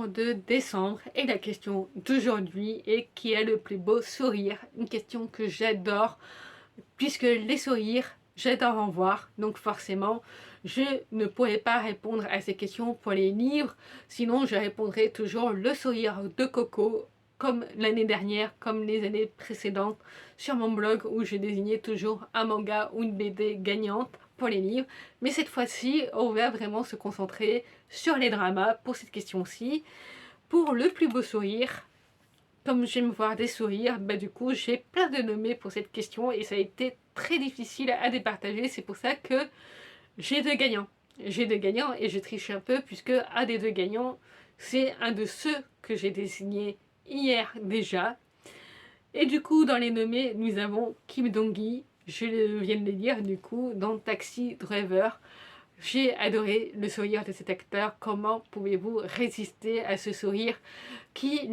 question de décembre et la question d'aujourd'hui est qui a le plus beau sourire? Une question que j'adore puisque les sourires, j'adore en voir, donc forcément je ne pourrais pas répondre à ces questions pour les livres, sinon je répondrai toujours le sourire de Coco comme l'année dernière, comme les années précédentes sur mon blog où je désignais toujours un manga ou une BD gagnante pour les livres. Mais cette fois-ci, on va vraiment se concentrer sur les dramas pour cette question-ci. Pour le plus beau sourire, comme j'aime voir des sourires, du coup j'ai plein de nommés pour cette question et ça a été très difficile à départager. C'est pour ça que j'ai deux gagnants. J'ai deux gagnants et je triche un peu puisque un des deux gagnants, c'est un de ceux que j'ai désigné hier déjà. Et du coup, dans les nommés, nous avons Kim Dong-gi, je viens de le dire, du coup, dans Taxi Driver. J'ai adoré le sourire de cet acteur. Comment pouvez-vous résister à ce sourire qui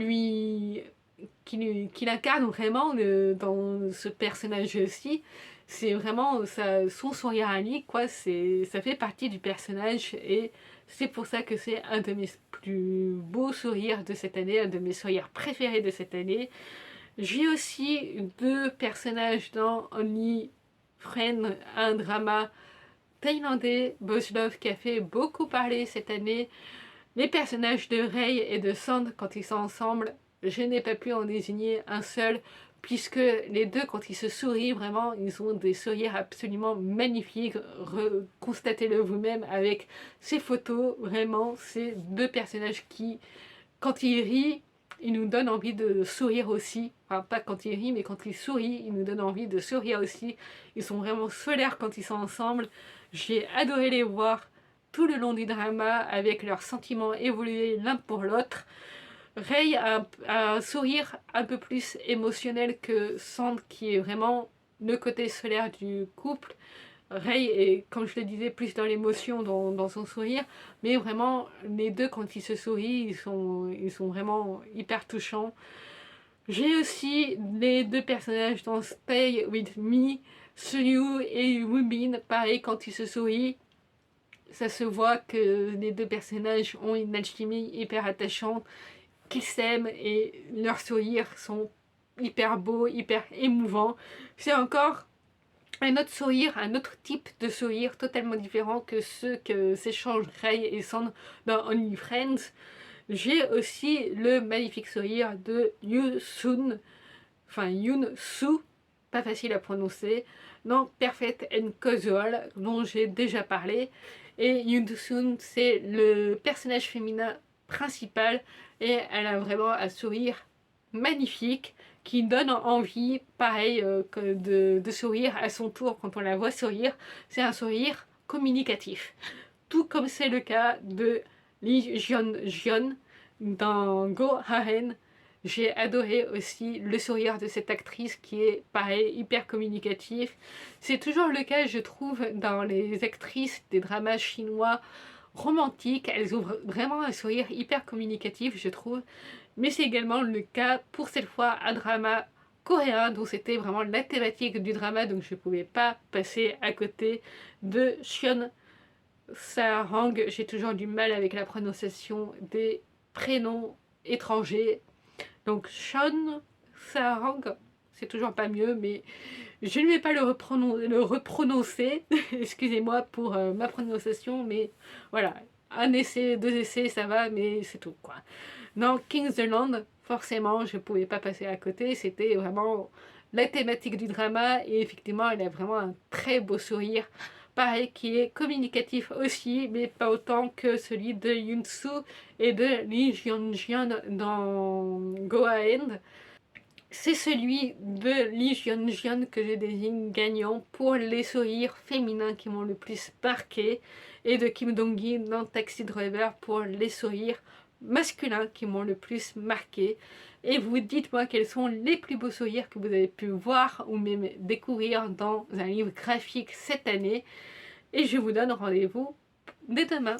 l'incarne vraiment dans ce personnage aussi. C'est vraiment son sourire à lui, quoi. Ça fait partie du personnage et c'est pour ça que c'est un de mes plus beaux sourires de cette année, un de mes sourires préférés de cette année. J'ai aussi deux personnages dans Only Friend, un drama thaïlandais, Boss Love, qui a fait beaucoup parler cette année. Les personnages de Rei et de Sand, quand ils sont ensemble, je n'ai pas pu en désigner un seul, puisque les deux, quand ils se sourient, vraiment, ils ont des sourires absolument magnifiques. Constatez-le vous-même avec ces photos. Vraiment, c'est deux personnages qui, quand ils rient, ils nous donnent envie de sourire aussi. Enfin, pas quand ils rient, mais quand ils sourient, ils nous donnent envie de sourire aussi. Ils sont vraiment solaires quand ils sont ensemble. J'ai adoré les voir tout le long du drama avec leurs sentiments évoluer l'un pour l'autre. Rei a un sourire un peu plus émotionnel que Sand, qui est vraiment le côté solaire du couple. Rei est, comme je le disais, plus dans l'émotion dans son sourire, mais vraiment les deux, quand ils se sourient, ils sont vraiment hyper touchants. J'ai aussi les deux personnages dans Stay With Me, Suyu et Wubin. Pareil, quand ils se sourient, ça se voit que les deux personnages ont une alchimie hyper attachante, qu'ils s'aiment et leurs sourires sont hyper beaux, hyper émouvants. C'est encore un autre sourire, un autre type de sourire totalement différent que ceux que s'échangent Rei et Sand dans Only Friends. J'ai aussi le magnifique sourire de Yoon-soo, pas facile à prononcer, dans Perfect and Casual, dont j'ai déjà parlé. Et Yoon-soo, c'est le personnage féminin principal et elle a vraiment un sourire magnifique qui donne envie, pareil, de sourire à son tour quand on la voit sourire. C'est un sourire communicatif. Tout comme c'est le cas de Lee Jeon dans Go Haen. J'ai adoré aussi le sourire de cette actrice qui est, pareil, hyper communicatif. C'est toujours le cas, je trouve, dans les actrices des dramas chinois romantiques. Elles ont vraiment un sourire hyper communicatif, je trouve. Mais c'est également le cas pour cette fois un drama coréen dont c'était vraiment la thématique du drama, donc je ne pouvais pas passer à côté de Seon Sarang. J'ai toujours du mal avec la prononciation des prénoms étrangers. Donc Seon Sarang, c'est toujours pas mieux, mais je ne vais pas le reprononcer. Excusez-moi pour ma prononciation, mais voilà. Un essai, deux essais, ça va, mais c'est tout, quoi. Dans King's Land, forcément, je ne pouvais pas passer à côté. C'était vraiment la thématique du drama. Et effectivement, elle a vraiment un très beau sourire. Pareil, qui est communicatif aussi, mais pas autant que celui de Yoon-soo et de Lee Jeon-jeon dans Go Ahead. C'est celui de Lee Jeon-jeon que je désigne gagnant pour les sourires féminins qui m'ont le plus marqué, et de Kim Dong-gi dans Taxi Driver pour les sourires masculins qui m'ont le plus marqué. Et vous dites-moi quels sont les plus beaux sourires que vous avez pu voir ou même découvrir dans un livre graphique cette année. Et je vous donne rendez-vous dès demain.